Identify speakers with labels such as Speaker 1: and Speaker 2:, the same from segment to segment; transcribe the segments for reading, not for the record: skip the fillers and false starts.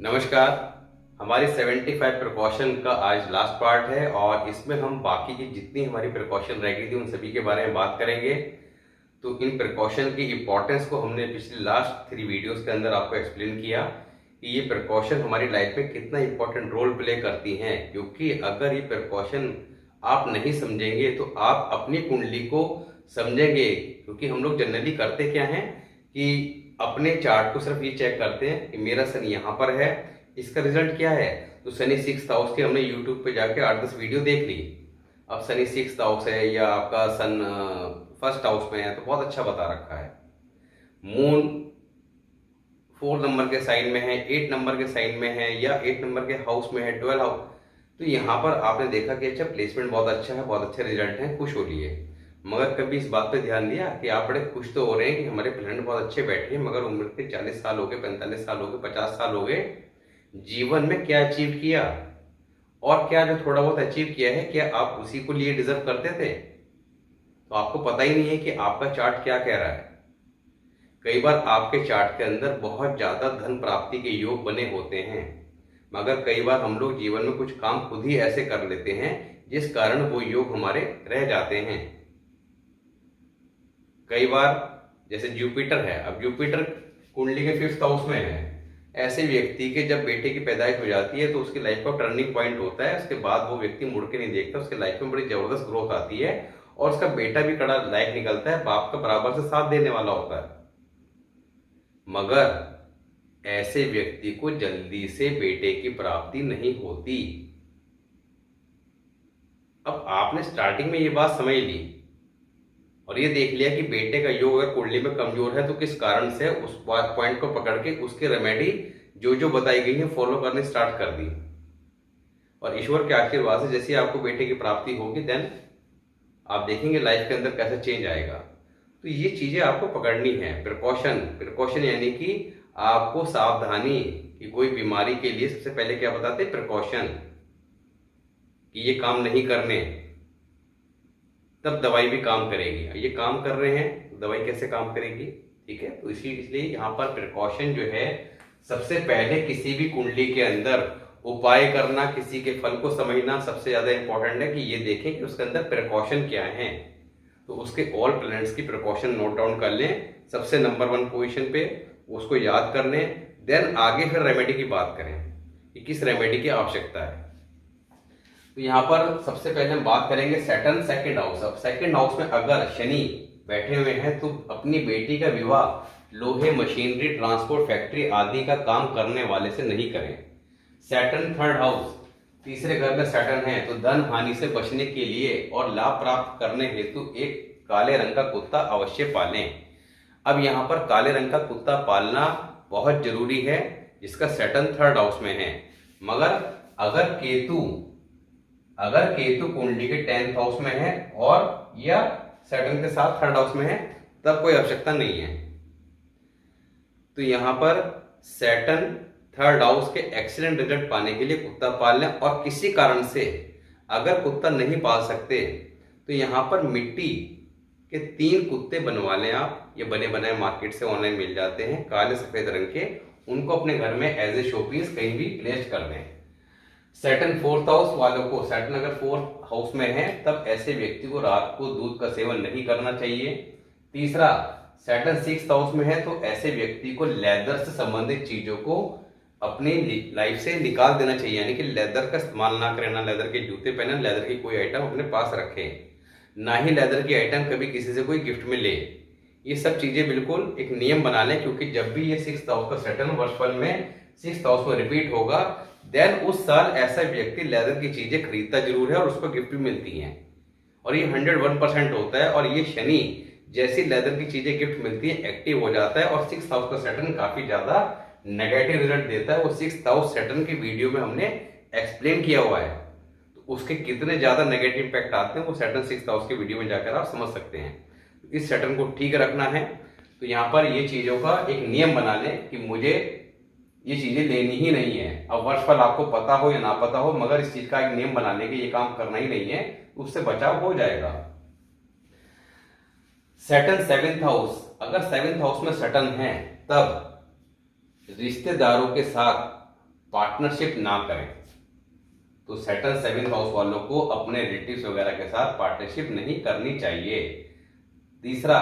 Speaker 1: नमस्कार। हमारी 75 प्रिकॉशन का आज लास्ट पार्ट है और इसमें हम बाकी की जितनी हमारी प्रिकॉशन रह गई थी उन सभी के बारे में बात करेंगे। तो इन प्रिकॉशन की इम्पोर्टेंस को हमने पिछले लास्ट 3 वीडियोस के अंदर आपको एक्सप्लेन किया कि ये प्रिकॉशन हमारी लाइफ में कितना इंपॉर्टेंट रोल प्ले करती हैं, क्योंकि अगर ये प्रिकॉशन आप नहीं समझेंगे तो आप अपनी कुंडली को समझेंगे। क्योंकि हम लोग जनरली करते क्या हैं कि अपने चार्ट को सिर्फ ये चेक करते हैं कि मेरा शनि यहाँ पर है, इसका रिजल्ट क्या है। तो शनि 6th हाउस के हमने यूट्यूब पे जाके 8-10 वीडियो देख ली। अब शनि 6th हाउस है या आपका सन 1st हाउस में है तो बहुत अच्छा बता रखा है। मून 4 नंबर के साइन में है, 8 नंबर के साइन में है या 8 नंबर के हाउस में है, 12 हाउस, तो यहाँ पर आपने देखा कि अच्छा प्लेसमेंट बहुत अच्छा है, बहुत अच्छे रिजल्ट हैं, खुश हो लिए। मगर कभी इस बात पे ध्यान दिया कि आप बड़े खुश तो हो रहे हैं कि हमारे प्लेनेट बहुत अच्छे बैठे हैं, मगर उम्र के 40 साल हो गए, 45 साल हो गए, 50 साल हो गए, जीवन में क्या अचीव किया और क्या जो थोड़ा बहुत अचीव किया है क्या आप उसी को लिए डिजर्व करते थे? तो आपको पता ही नहीं है कि आपका चार्ट क्या कह रहा है। कई बार आपके चार्ट के अंदर बहुत ज्यादा धन प्राप्ति के योग बने होते हैं, मगर कई बार हम लोग जीवन में कुछ काम खुद ही ऐसे कर लेते हैं जिस कारण वो योग हमारे रह जाते हैं। कई बार जैसे जुपिटर है, अब जुपिटर कुंडली के 5th हाउस में है, ऐसे व्यक्ति के जब बेटे की पैदाइश हो जाती है तो उसकी लाइफ का टर्निंग पॉइंट होता है। उसके बाद वो व्यक्ति मुड़ के नहीं देखता, उसके लाइफ में बड़ी जबरदस्त ग्रोथ आती है और उसका बेटा भी कड़ा लायक निकलता है, बाप का बराबर से साथ देने वाला होता है। मगर ऐसे व्यक्ति को जल्दी से बेटे की प्राप्ति नहीं होती। अब आपने स्टार्टिंग में ये बात समझ ली और ये देख लिया कि बेटे का योग अगर कुंडली में कमजोर है तो किस कारण से, उस पॉइंट को पकड़ के उसकी रेमेडी जो जो बताई गई है फॉलो करने स्टार्ट कर दी और ईश्वर के आशीर्वाद से जैसे आपको बेटे की प्राप्ति होगी देन आप देखेंगे लाइफ के अंदर कैसा चेंज आएगा। तो ये चीजें आपको पकड़नी है। प्रिकॉशन, प्रिकॉशन यानी कि आपको सावधानी कि कोई बीमारी के लिए सबसे पहले क्या बताते हैं, प्रिकॉशन, कि ये काम नहीं करने, तब दवाई भी काम करेगी। ये काम कर रहे हैं तो दवाई कैसे काम करेगी? ठीक है, तो इसलिए यहाँ पर प्रिकॉशन जो है सबसे पहले किसी भी कुंडली के अंदर उपाय करना, किसी के फल को समझना सबसे ज्यादा इंपॉर्टेंट है कि ये देखें कि उसके अंदर प्रिकॉशन क्या है। तो उसके ऑल प्लैनेट्स की प्रिकॉशन नोट डाउन कर लें, सबसे नंबर 1 पोजीशन पे उसको याद कर लें, देन आगे फिर रेमेडी की बात करें कि किस रेमेडी की आवश्यकता है। तो यहाँ पर सबसे पहले हम बात करेंगे सैटर्न 2nd हाउस। अब 2nd हाउस में अगर शनि बैठे हुए हैं तो अपनी बेटी का विवाह लोहे, मशीनरी, ट्रांसपोर्ट, फैक्ट्री आदि का काम करने वाले से नहीं करें। सैटर्न 3rd हाउस, तीसरे घर में सैटर्न है तो धन हानि से बचने के लिए और लाभ प्राप्त करने हेतु एक काले रंग का कुत्ता अवश्य पालें। अब यहाँ पर काले रंग का कुत्ता पालना बहुत जरूरी है जिसका सैटर्न 3rd हाउस में है। मगर अगर केतु कुंडली के 10th हाउस में है और या सैटर्न के साथ 3rd हाउस में है तब कोई आवश्यकता नहीं है। तो यहाँ पर सैटर्न 3rd हाउस के एक्सीलेंट रिजल्ट पाने के लिए कुत्ता पाल लें और किसी कारण से अगर कुत्ता नहीं पाल सकते तो यहाँ पर मिट्टी के 3 कुत्ते बनवा लें आप। ये बने बनाए मार्केट से ऑनलाइन मिल जाते हैं, काले सफेद रंग के, उनको अपने घर में एज ए शो पीस कहीं भी प्लेस कर दें। सैटर्न 4th हाउस वालों को, सैटर्न अगर 4th हाउस में है तब ऐसे व्यक्ति को रात को दूध का सेवन नहीं करना चाहिए। तीसरा, सैटर्न 6th हाउस में है तो ऐसे व्यक्ति को लेदर से संबंधित चीजों को अपनी लाइफ से निकाल देना चाहिए, यानी कि लेदर का इस्तेमाल ना करें, ना लेदर के जूते पहने, लेदर की कोई आइटम अपने पास रखें, ना ही लेदर की आइटम कभी किसी से कोई गिफ्ट में ले। ये सब चीजें बिल्कुल एक नियम बना लें, क्योंकि जब भी ये 6th हाउस का सैटर्न वर्षफल में 6th हाउस में रिपीट होगा देन उस साल ऐसा व्यक्ति लेदर की चीजें खरीदता जरूर है और उसको गिफ्ट भी मिलती हैं और ये 101% होता है। और ये शनि जैसी लेदर की चीजें गिफ्ट मिलती है एक्टिव हो जाता है और 6th हाउस का सैटर्न काफी ज्यादा नेगेटिव रिजल्ट देता है। वो 6th हाउस सैटर्न की वीडियो में हमने एक्सप्लेन किया हुआ है, तो उसके कितने ज्यादा नेगेटिव इम्पैक्ट आते हैं वो सैटर्न 6th हाउस की वीडियो में जाकर आप समझ सकते हैं। इस सैटर्न को ठीक रखना है तो यहाँ पर ये चीजों का एक नियम बना लें कि मुझे ये चीजें लेनी ही नहीं है। अब वर्षफल आपको पता हो या ना पता हो, मगर इस चीज का एक नियम बना लें कि ये काम करना ही नहीं है, उससे बचाव हो जाएगा। सैटर्न 7th हाउस, अगर 7th हाउस में सैटर्न है तब रिश्तेदारों के साथ पार्टनरशिप ना करें। तो सैटर्न 7th हाउस वालों को अपने रिलेटिव्स वगैरह के साथ पार्टनरशिप नहीं करनी चाहिए। तीसरा,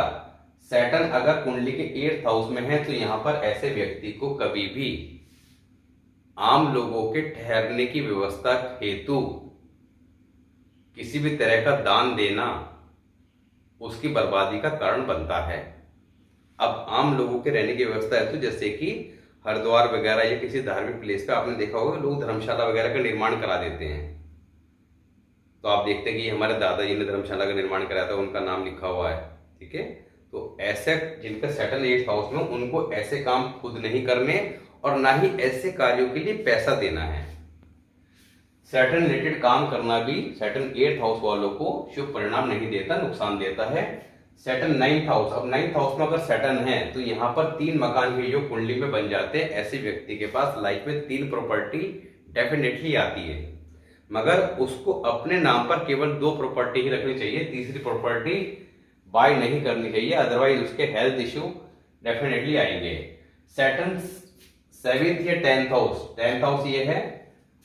Speaker 1: सैटर्न अगर कुंडली के 8th हाउस में है तो यहां पर ऐसे व्यक्ति को कभी भी आम लोगों के ठहरने की व्यवस्था हेतु किसी भी तरह का दान देना उसकी बर्बादी का कारण बनता है। अब आम लोगों के रहने की व्यवस्था है तो जैसे कि हरिद्वार वगैरह या किसी धार्मिक प्लेस पे आपने देखा होगा लोग धर्मशाला वगैरह का निर्माण करा देते हैं। तो आप देखते हैं कि हमारे दादाजी ने धर्मशाला का निर्माण कराया था, उनका नाम लिखा हुआ है, ठीक है। तो ऐसे जिनका सैटर्न 8th हाउस में, उनको ऐसे काम खुद नहीं करने और ना ही ऐसे कार्यों के लिए पैसा देना है। सैटर्न रिलेटेड काम करना भी सैटर्न 8th हाउस वालों को शुभ परिणाम नहीं देता, नुकसान देता है। सैटर्न 9th हाउस, अब 9th हाउस में अगर सैटर्न है तो यहाँ पर 3 मकान भी जो कुंडली में बन जाते हैं। ऐसे व्यक्ति के पास लाइफ में 3 प्रॉपर्टी डेफिनेटली आती है, मगर उसको अपने नाम पर केवल 2 प्रॉपर्टी ही रखनी चाहिए, तीसरी प्रॉपर्टी बाय नहीं करनी चाहिए, अदरवाइज उसके हेल्थ इश्यू डेफिनेटली आएंगे। सैटर्न 7th या 10th हाउस, 10th हाउस ये है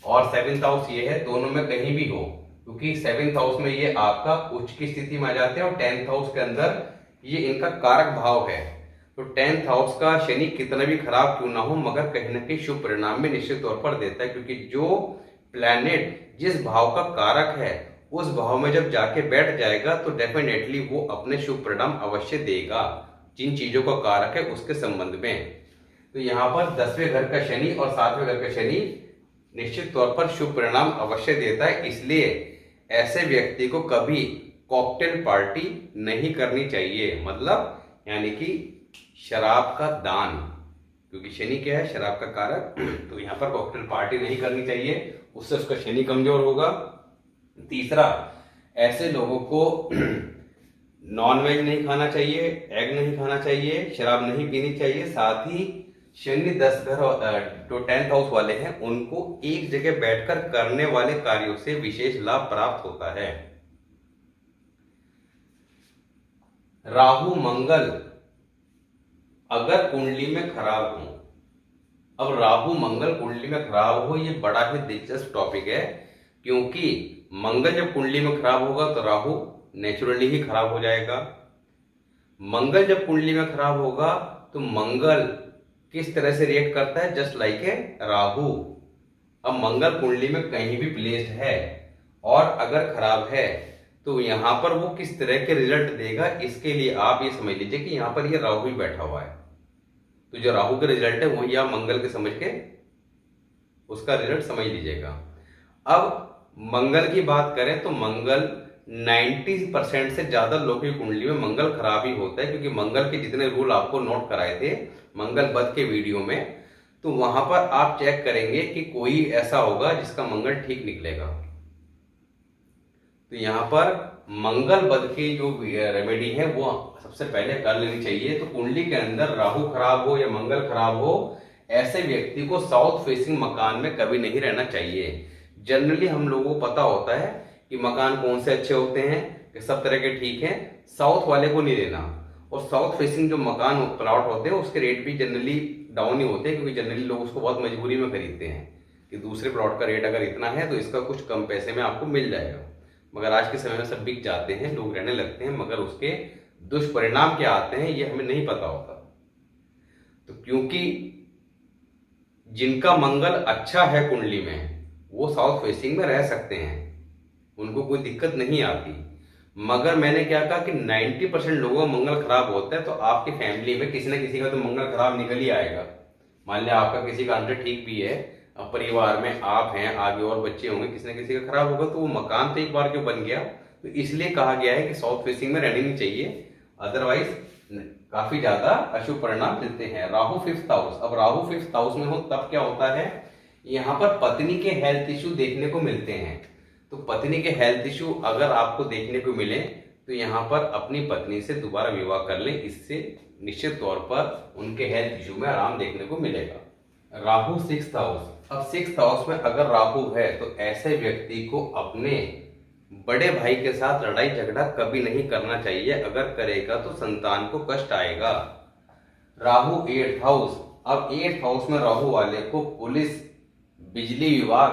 Speaker 1: और 7th हाउस ये है, दोनों में कहीं भी हो, क्योंकि 7th हाउस में ये आपका उच्च की स्थिति में आ जाते हैं और 10th हाउस के अंदर ये इनका कारक भाव है। तो 10th हाउस का शनि कितना भी खराब क्यों ना हो, मगर कहीं ना कहीं शुभ परिणाम में निश्चित तौर पर देता है, क्योंकि जो प्लैनेट जिस भाव का कारक है उस भाव में जब जाके बैठ जाएगा तो डेफिनेटली वो अपने शुभ परिणाम अवश्य देगा जिन चीजों का कारक है उसके संबंध में। तो यहाँ पर 10वें घर का शनि और 7वें घर का शनि निश्चित तौर पर शुभ परिणाम अवश्य देता है, इसलिए ऐसे व्यक्ति को कभी कॉकटेल पार्टी नहीं करनी चाहिए, मतलब यानी कि शराब का दान, क्योंकि शनि क्या है, शराब का कारक। तो यहाँ पर कॉकटेल पार्टी नहीं करनी चाहिए, उससे उसका शनि कमजोर होगा। तीसरा, ऐसे लोगों को नॉनवेज नहीं खाना चाहिए, एग नहीं खाना चाहिए, शराब नहीं पीनी चाहिए। साथ ही शनि 10 घर जो 10th हाउस वाले हैं उनको एक जगह बैठकर करने वाले कार्यों से विशेष लाभ प्राप्त होता है। राहु मंगल अगर कुंडली में खराब हो, अब राहु मंगल कुंडली में खराब हो, ये बड़ा ही दिलचस्प टॉपिक है, क्योंकि मंगल जब कुंडली में खराब होगा तो राहु नेचुरली ही खराब हो जाएगा। मंगल जब कुंडली में खराब होगा तो मंगल किस तरह से रिएक्ट करता है, जस्ट लाइक ए राहु। अब मंगल कुंडली में कहीं भी प्लेस्ड है और अगर खराब है तो यहां पर वो किस तरह के रिजल्ट देगा, इसके लिए आप ये समझ लीजिए कि यहां पर ये राहु ही बैठा हुआ है। तो जो राहु के रिजल्ट है वही आप मंगल के समझ के उसका रिजल्ट समझ लीजिएगा। अब मंगल की बात करें तो मंगल 90% से ज्यादा लोगों की कुंडली में मंगल खराब ही होता है, क्योंकि मंगल के जितने रूल आपको नोट कराए थे मंगल बद के वीडियो में, तो वहां पर आप चेक करेंगे कि कोई ऐसा होगा जिसका मंगल ठीक निकलेगा। तो यहाँ पर मंगल बद की जो रेमेडी है वो सबसे पहले कर लेनी चाहिए। तो कुंडली के अंदर राहु खराब हो या मंगल खराब हो, ऐसे व्यक्ति को साउथ फेसिंग मकान में कभी नहीं रहना चाहिए। जनरली हम लोगों को पता होता है कि मकान कौन से अच्छे होते हैं, कि सब तरह के ठीक हैं, साउथ वाले को नहीं देना। और साउथ फेसिंग जो मकान प्लॉट होते हैं उसके रेट भी जनरली डाउन ही होते हैं, क्योंकि जनरली लोग उसको बहुत मजबूरी में खरीदते हैं कि दूसरे प्लॉट का रेट अगर इतना है तो इसका कुछ कम पैसे में आपको मिल जाएगा। मगर आज के समय में सब बिक जाते हैं, लोग रहने लगते हैं, मगर उसके दुष्परिणाम क्या आते हैं ये हमें नहीं पता होता। तो क्योंकि जिनका मंगल अच्छा है कुंडली में वो साउथ फेसिंग में रह सकते हैं, उनको कोई दिक्कत नहीं आती। मगर मैंने क्या कहा कि 90% लोगों का मंगल खराब होता है, तो आपकी फैमिली में किसी न किसी का तो मंगल खराब निकल ही आएगा। मान लिया आपका किसी का अंडर ठीक भी है, अब परिवार में आप हैं, आगे और बच्चे होंगे, किसी न किसी का खराब होगा, तो वो मकान तो एक बार जो बन गया, तो इसलिए कहा गया है कि साउथ फेसिंग में रहनी नहीं चाहिए, अदरवाइज काफी ज्यादा अशुभ परिणाम मिलते हैं। राहु 5th हाउस, अब राहु 5th हाउस में हो तब क्या होता है, यहाँ पर पत्नी के हेल्थ इश्यू देखने को मिलते हैं। तो पत्नी के हेल्थ इश्यू अगर आपको देखने को मिले तो यहाँ पर अपनी पत्नी से दोबारा विवाह कर लें, इससे निश्चित तौर पर उनके हेल्थ इश्यू में आराम देखने को मिलेगा। राहु 6th हाउस, अब 6th हाउस में अगर राहु है तो ऐसे व्यक्ति को अपने बड़े भाई के साथ लड़ाई झगड़ा कभी नहीं करना चाहिए, अगर करेगा तो संतान को कष्ट आएगा। राहु 8th हाउस, अब 8th हाउस में राहु वाले को पुलिस बिजली विभाग,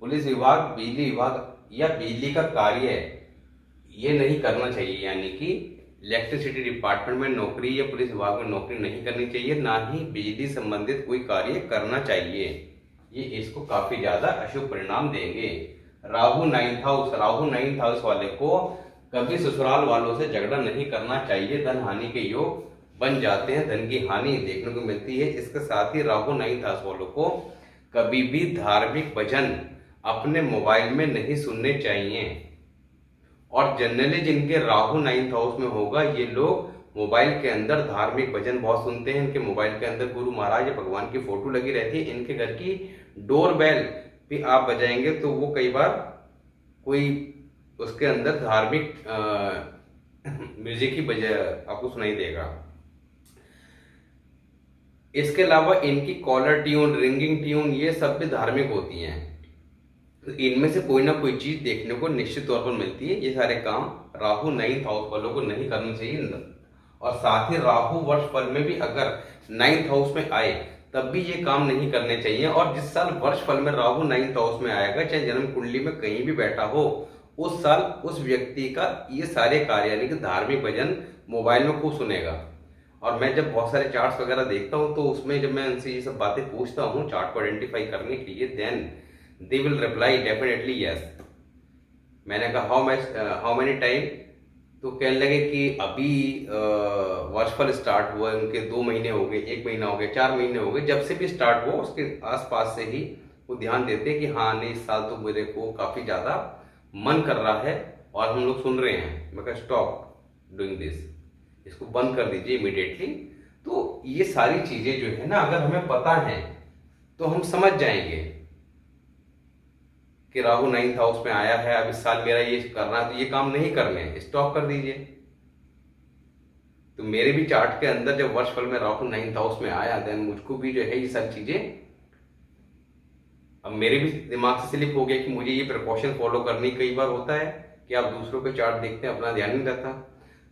Speaker 1: पुलिस विभाग, बिजली विभाग या बिजली का कार्य ये नहीं करना चाहिए, यानी कि इलेक्ट्रिसिटी डिपार्टमेंट में नौकरी या पुलिस विभाग में नौकरी नहीं करनी चाहिए, ना ही बिजली संबंधित कोई कार्य करना चाहिए। ये इसको काफी ज्यादा अशुभ परिणाम देंगे। Rahu 9th house, Rahu 9th house वाले को कभी ससुराल वालों से झगड़ा नहीं करना चाहिए, धन हानि के योग बन जाते हैं, धन की हानि देखने को मिलती है। इसके साथ ही राहु 9th हाउस वालों को कभी भी धार्मिक भजन अपने मोबाइल में नहीं सुनने चाहिए। और जनरली जिनके राहु 9th हाउस में होगा, ये लोग मोबाइल के अंदर धार्मिक भजन बहुत सुनते हैं। इनके मोबाइल के अंदर गुरु महाराज या भगवान की फोटो लगी रहती है। इनके घर की डोर बेल भी आप बजाएंगे तो वो कई बार कोई उसके अंदर धार्मिक म्यूजिक ही बजा आपको सुनाई देगा। इसके अलावा इनकी कॉलर ट्यून, रिंगिंग ट्यून, ये सब भी धार्मिक होती हैं। तो इनमें से कोई ना कोई चीज देखने को निश्चित तौर पर मिलती है। ये सारे काम राहु 9th हाउस वालों को नहीं करना चाहिए। और साथ ही राहु वर्ष फल में भी अगर 9th हाउस में आए तब भी ये काम नहीं करने चाहिए। और जिस साल वर्ष फल में राहु 9th हाउस में आएगा, चाहे जन्म कुंडली में कहीं भी बैठा हो, उस साल उस व्यक्ति का ये सारे कार्य यानी कि धार्मिक भजन मोबाइल में खूब सुनेगा। और मैं जब बहुत सारे चार्ट्स वगैरह देखता हूँ तो उसमें जब मैं उनसे ये सब बातें पूछता हूँ चार्ट को आइडेंटिफाई करने के लिए, then they will reply definitely yes. मैंने कहा हाउ मेनी टाइम, तो कहने लगे कि अभी वर्षफल स्टार्ट हुआ है, उनके 2 महीने हो गए, 1 महीना हो गया, 4 महीने हो गए, जब से भी स्टार्ट हुआ उसके आसपास से ही वो ध्यान देते हैं कि हाँ नहीं, इस साल तो मेरे को काफी ज्यादा मन कर रहा है और हम लोग सुन रहे हैं। मैं कहा स्टॉप डूइंग दिस, इसको बंद कर दीजिए इमीडिएटली। तो ये सारी चीजें जो है ना, अगर हमें पता है तो हम समझ जाएंगे कि राहु 9th हाउस में आया है, अब इस साल मेरा ये करना है, तो ये काम नहीं करने, स्टॉप कर दीजिए। तो मेरे भी चार्ट के अंदर जब वर्षफल में राहु 9th हाउस में आया, देन मुझको भी जो है ये सब चीजें अब मेरे भी दिमाग से स्लिप हो गया कि मुझे ये प्रिकॉशन फॉलो करनी। कई बार होता है कि आप दूसरों के चार्ट देखते हैं, अपना ध्यान नहीं रहता,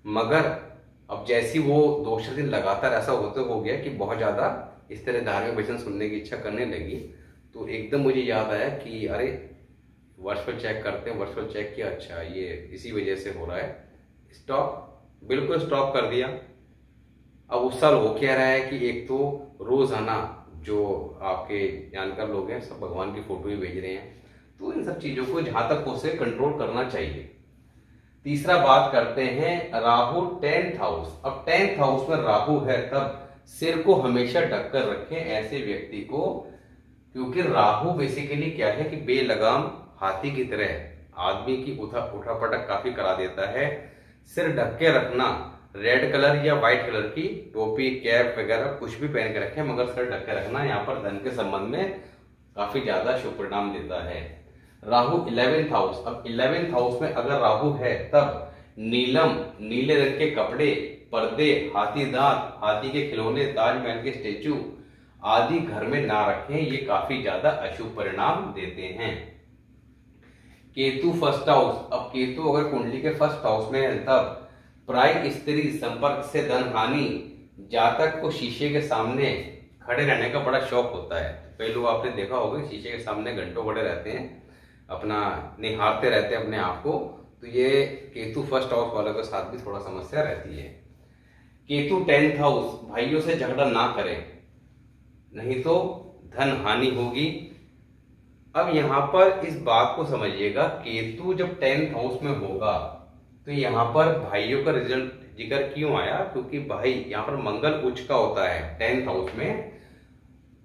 Speaker 1: मगर अब जैसी वो 2 दिन लगातार ऐसा होते हो गया कि बहुत ज्यादा इस तरह धार्मिक भजन सुनने की इच्छा करने लगी, तो एकदम मुझे याद आया कि अरे वर्षफल चेक करते हैं। वर्षफल चेक किया, अच्छा ये इसी वजह से हो रहा है, स्टॉप, बिल्कुल स्टॉप कर दिया। अब उस साल हो क्या रहा है कि एक तो रोजाना जो आपके जानकार लोग हैं सब भगवान की फोटो ही भेज रहे हैं, तो इन सब चीजों को जहां तक हो सके कंट्रोल करना चाहिए। तीसरा बात करते हैं राहु 10th हाउस। अब 10th हाउस में राहु है तब सिर को हमेशा ढककर रखें ऐसे व्यक्ति को, क्योंकि राहु बेसिकली क्या है कि बेलगाम हाथी की तरह आदमी की उठापटक काफी करा देता है। सिर ढक के रखना, रेड कलर या व्हाइट कलर की टोपी, कैप वगैरह कुछ भी पहन के रखें, मगर सिर ढक के रखना यहाँ पर धन के संबंध में काफी ज्यादा शुभ परिणाम देता है। Rahu 11th house. अब 11th हाउस में अगर राहु है तब नीले रंग के कपड़े, पर्दे, हाथी दांत, हाथी के खिलौने, ताजमहल के स्टेचू आदि घर में ना रखें, ये काफी ज्यादा अशुभ परिणाम देते हैं। Ketu 1st house. अब केतु अगर कुंडली के 1st हाउस में है तब प्राय स्त्री संपर्क से धन हानि, जातक को शीशे के सामने खड़े रहने का बड़ा शौक होता है। कई लोग आपने देखा होगा शीशे के सामने घंटों खड़े रहते हैं, अपना निहारते रहते हैं अपने आप को, तो ये केतु 1st हाउस वालों के साथ भी थोड़ा समस्या रहती है। Ketu 10th house. भाइयों से झगड़ा ना करें, नहीं तो धन हानि होगी। अब यहाँ पर इस बात को समझिएगा, केतु जब 10th हाउस में होगा तो यहाँ पर भाइयों का रिजल्ट जिक्र क्यों आया, क्योंकि भाई यहाँ पर मंगल उच्च का होता है 10th हाउस में,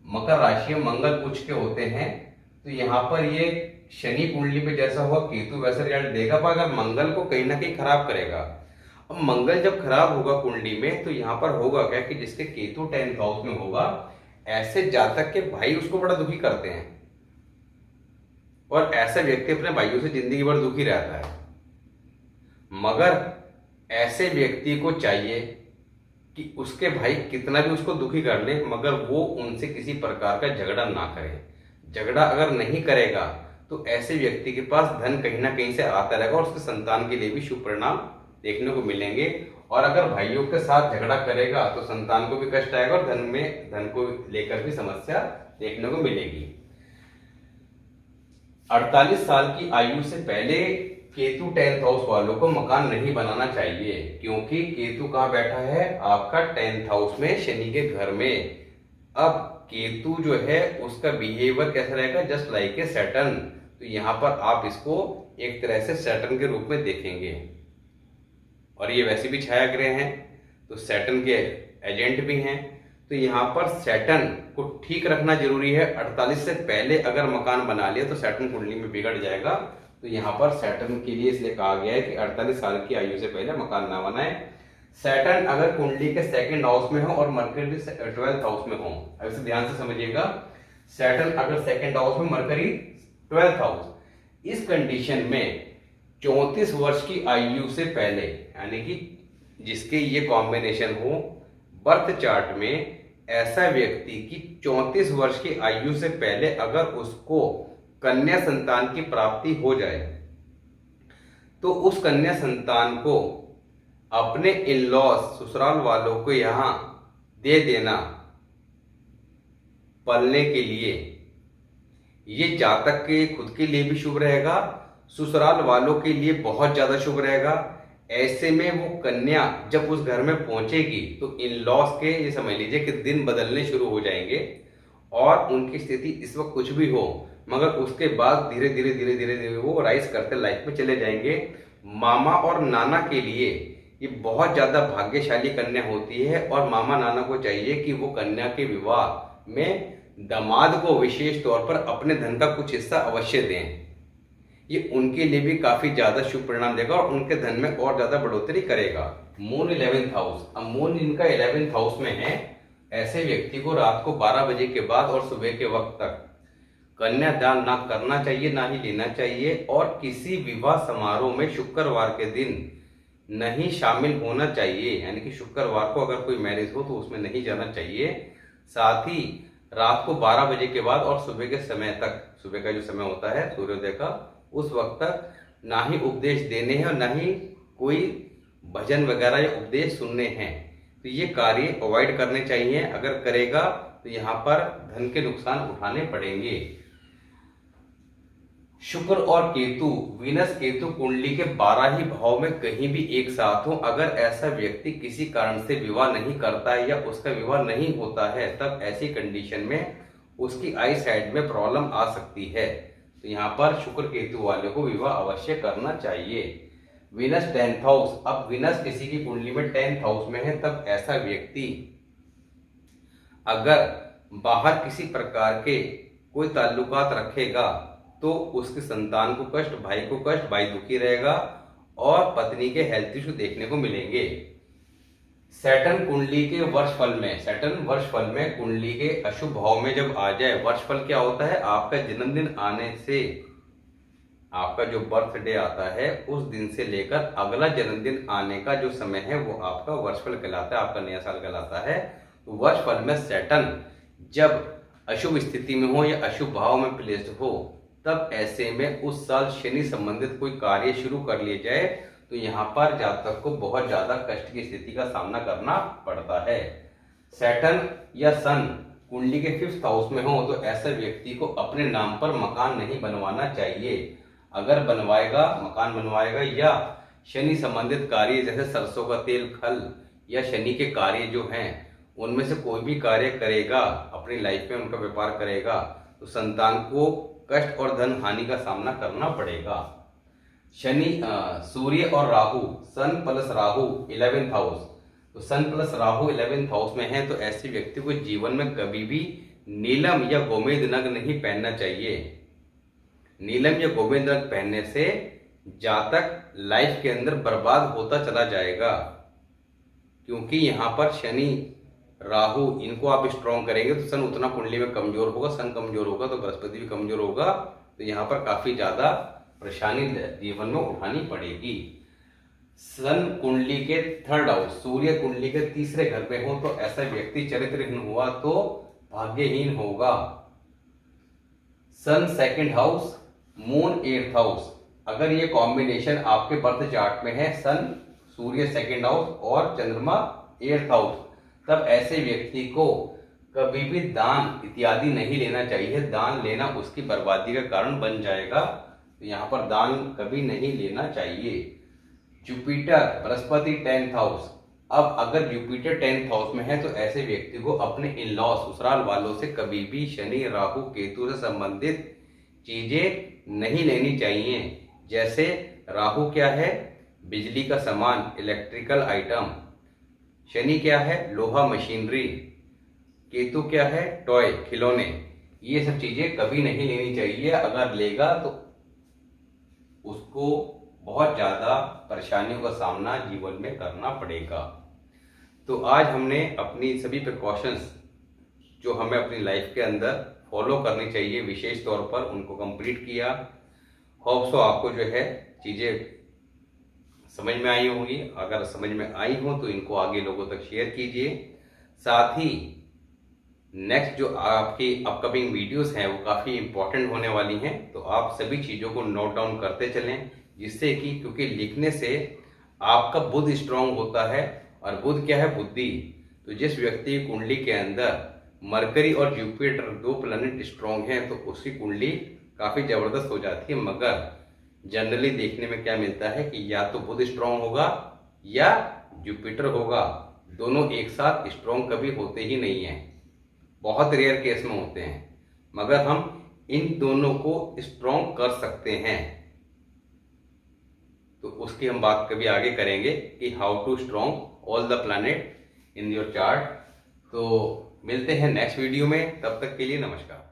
Speaker 1: मकर राशि में मंगल उच्च के होते हैं। तो यहाँ पर ये शनि कुंडली पे जैसा हुआ केतु वैसा रिजल्ट देगा, पर अगर मंगल को कहीं ना कहीं खराब करेगा। अब मंगल जब खराब होगा कुंडली में तो यहाँ पर होगा क्या कि जिसके केतु 10th हाउस में होगा, ऐसे जातक के भाई उसको बड़ा दुखी करते हैं और ऐसा व्यक्ति अपने भाइयों से जिंदगी भर दुखी रहता है। मगर ऐसे व्यक्ति को चाहिए कि उसके भाई कितना भी उसको दुखी कर ले, मगर वो उनसे किसी प्रकार का झगड़ा ना करे। झगड़ा अगर नहीं करेगा तो ऐसे व्यक्ति के पास धन कहीं ना कहीं से आता रहेगा और उसके संतान के लिए भी शुभ परिणाम देखने को मिलेंगे। और अगर भाइयों के साथ झगड़ा करेगा तो संतान को भी कष्ट आएगा और धन को लेकर भी समस्या देखने को मिलेगी। 48 साल की आयु से पहले केतु 10th हाउस वालों को मकान नहीं बनाना चाहिए, क्योंकि केतु कहाँ बैठा है? आपका 10th हाउस में, शनि के घर में। अब केतु जो है उसका बिहेवियर कैसा रहेगा? Just like a Saturn. तो यहाँ पर आप इसको एक तरह से सैटर्न के रूप में देखेंगे, और ये वैसे भी छाया ग्रह हैं तो सैटर्न के एजेंट भी हैं। तो यहाँ पर सैटर्न को ठीक रखना जरूरी है। 48 से पहले अगर मकान बना लिया तो सैटर्न कुंडली में बिगड़ जाएगा। तो यहाँ पर सैटर्न के लिए इसलिए कहा गया है कि 48 साल की आयु से पहले मकान ना बनाए। सैटर्न अगर कुंडली के सेकंड हाउस में हो और मरकरी 12th हाउस में हो, अब इसे ध्यान से समझिएगा। सैटर्न अगर सेकंड हाउस में, मरकरी 12th हाउस, इस कंडीशन में 34 वर्ष की आयु से पहले, यानी कि जिसके ये कॉम्बिनेशन हो बर्थ चार्ट में, ऐसा व्यक्ति की 34 वर्ष की आयु से पहले अगर उसको कन्या संतान की प्राप्ति हो जाए तो उस कन्या संतान को अपने इन लॉज, ससुराल वालों को यहां दे देना पलने के लिए। ये जातक के खुद के लिए भी शुभ रहेगा, ससुराल वालों के लिए बहुत ज्यादा शुभ रहेगा। ऐसे में वो कन्या जब उस घर में पहुंचेगी तो इन लॉस के, ये समझ लीजिए कि दिन बदलने शुरू हो जाएंगे, और उनकी स्थिति इस वक्त कुछ भी हो मगर उसके बाद धीरे धीरे धीरे धीरे धीरे वो राइज करते लाइफ में चले जाएंगे। मामा और नाना के लिए ये बहुत ज्यादा भाग्यशाली कन्या होती है, और मामा नाना को चाहिए कि वो कन्या के विवाह में दामाद को विशेष तौर पर अपने धन का कुछ हिस्सा अवश्य दें। ये उनके लिए भी काफी ज्यादा शुभ परिणाम देगा और उनके धन में और ज्यादा बढ़ोतरी करेगा। मून 11th हाउस, अब मून इनका 11th हाउस में है। ऐसे व्यक्ति को रात को 12 बजे के बाद और सुबह के वक्त तक कन्यादान ना करना चाहिए, ना ही लेना चाहिए, और किसी विवाह समारोह में शुक्रवार के दिन नहीं शामिल होना चाहिए। यानी कि शुक्रवार को अगर कोई मैरिज हो तो उसमें नहीं जाना चाहिए। साथ ही रात को 12 बजे के बाद और सुबह के समय तक, सुबह का जो समय होता है सूर्योदय का, उस वक्त तक ना ही उपदेश देने हैं और ना ही कोई भजन वगैरह या उपदेश सुनने हैं। तो ये कार्य अवॉइड करने चाहिए। अगर करेगा तो यहाँ पर धन के नुकसान उठाने पड़ेंगे। शुक्र और केतु, वीनस केतु कुंडली के 12 ही भाव में कहीं भी एक साथ हो, अगर ऐसा व्यक्ति किसी कारण से विवाह नहीं करता है या उसका विवाह नहीं होता है, तब ऐसी कंडीशन में उसकी आई साइड में प्रॉब्लम आ सकती है। तो यहाँ पर शुक्र केतु वाले को विवाह अवश्य करना चाहिए। वीनस 10th हाउस, अब वीनस किसी की कुंडली में 10th हाउस में है, तब ऐसा व्यक्ति अगर बाहर किसी प्रकार के कोई ताल्लुकात रखेगा तो उसके संतान को कष्ट, भाई को कष्ट, भाई दुखी रहेगा और पत्नी के हेल्थ इश्यू देखने को मिलेंगे। सैटर्न कुंडली के वर्षफल में, सैटर्न वर्षफल में कुंडली के अशुभ भाव में जब आ जाए, वर्षफल क्या होता है? आपका जन्मदिन आने से, आपका जो बर्थडे आता है उस दिन से लेकर अगला जन्मदिन आने का जो समय है वो आपका वर्षफल कहलाता है, आपका नया साल कहलाता है। तो वर्षफल में सैटर्न जब अशुभ स्थिति में हो या अशुभ भाव में प्लेस्ड हो, तब ऐसे में उस साल शनि संबंधित कोई कार्य शुरू कर लिए जाए तो यहाँ पर जातक को बहुत ज्यादा कष्ट की स्थिति का सामना करना पड़ता है। सैटर्न या सन कुंडली के 5th हाउस में हो तो ऐसे व्यक्ति को अपने नाम पर मकान नहीं बनवाना चाहिए। अगर बनवाएगा, मकान बनवाएगा या शनि संबंधित कार्य जैसे सरसों का तेल, खल या शनि के कार्य जो हैं उनमें से कोई भी कार्य करेगा, अपनी लाइफ में उनका व्यापार करेगा, तो संतान को कष्ट और धन हानि का सामना करना पड़ेगा। शनि, सूर्य और राहु, सन प्लस राहु 11th हाउस, तो सन प्लस राहु 11th हाउस में है तो ऐसे व्यक्ति को जीवन में कभी भी नीलम या गोमेद नग नहीं पहनना चाहिए। नीलम या गोमेद नग पहनने से जातक लाइफ के अंदर बर्बाद होता चला जाएगा, क्योंकि यहाँ पर शनि राहु इनको आप स्ट्रॉन्ग करेंगे तो सन उतना कुंडली में कमजोर होगा, सन कमजोर होगा तो बृहस्पति भी कमजोर होगा। तो यहाँ पर काफी ज्यादा परेशानी जीवन में उठानी पड़ेगी। सन कुंडली के 3rd हाउस, सूर्य कुंडली के 3रे घर में हो तो ऐसा व्यक्ति चरित्रहीन हुआ तो भाग्यहीन होगा। सन 2nd house, moon 8th house, अगर ये कॉम्बिनेशन आपके बर्थ चार्ट में है, सन, सूर्य 2nd हाउस और चंद्रमा 8th हाउस, तब ऐसे व्यक्ति को कभी भी दान इत्यादि नहीं लेना चाहिए। दान लेना उसकी बर्बादी का कारण बन जाएगा। तो यहाँ पर दान कभी नहीं लेना चाहिए। Jupiter Brihaspati 10th house. अब अगर जुपिटर 10th हाउस में है तो ऐसे व्यक्ति को अपने इन लॉ ससुराल वालों से कभी भी शनि राहु केतु से संबंधित चीजें नहीं लेनी चाहिए। जैसे राहु क्या है, बिजली का सामान, इलेक्ट्रिकल आइटम। शनि क्या है, लोहा मशीनरी। केतु क्या है, टॉय खिलौने। ये सब चीजें कभी नहीं लेनी चाहिए। अगर लेगा तो उसको बहुत ज्यादा परेशानियों का सामना जीवन में करना पड़ेगा। तो आज हमने अपनी सभी प्रिकॉशंस जो हमें अपनी लाइफ के अंदर फॉलो करनी चाहिए विशेष तौर पर, उनको कंप्लीट किया। होप सो आपको जो है चीजें समझ में आई होंगी। अगर समझ में आई हो तो इनको आगे लोगों तक शेयर कीजिए। साथ ही नेक्स्ट जो आपकी अपकमिंग वीडियोस हैं वो काफ़ी इंपॉर्टेंट होने वाली हैं, तो आप सभी चीज़ों को नोट डाउन करते चलें, जिससे कि क्योंकि लिखने से आपका बुद्धि स्ट्रांग होता है। और बुध क्या है, बुद्धि। तो जिस व्यक्ति की कुंडली के अंदर मरकरी और जुपिटर 2 प्लैनेट स्ट्रांग हैं तो उसकी कुंडली काफ़ी ज़बरदस्त हो जाती है। मगर जनरली देखने में क्या मिलता है कि या तो बुध स्ट्रांग होगा या जुपिटर होगा, दोनों एक साथ स्ट्रांग कभी होते ही नहीं हैं, बहुत रेयर केस में होते हैं। मगर हम इन दोनों को स्ट्रॉन्ग कर सकते हैं, तो उसकी हम बात कभी आगे करेंगे कि how to strong all the planet in your chart. तो मिलते हैं नेक्स्ट वीडियो में, तब तक के लिए नमस्कार।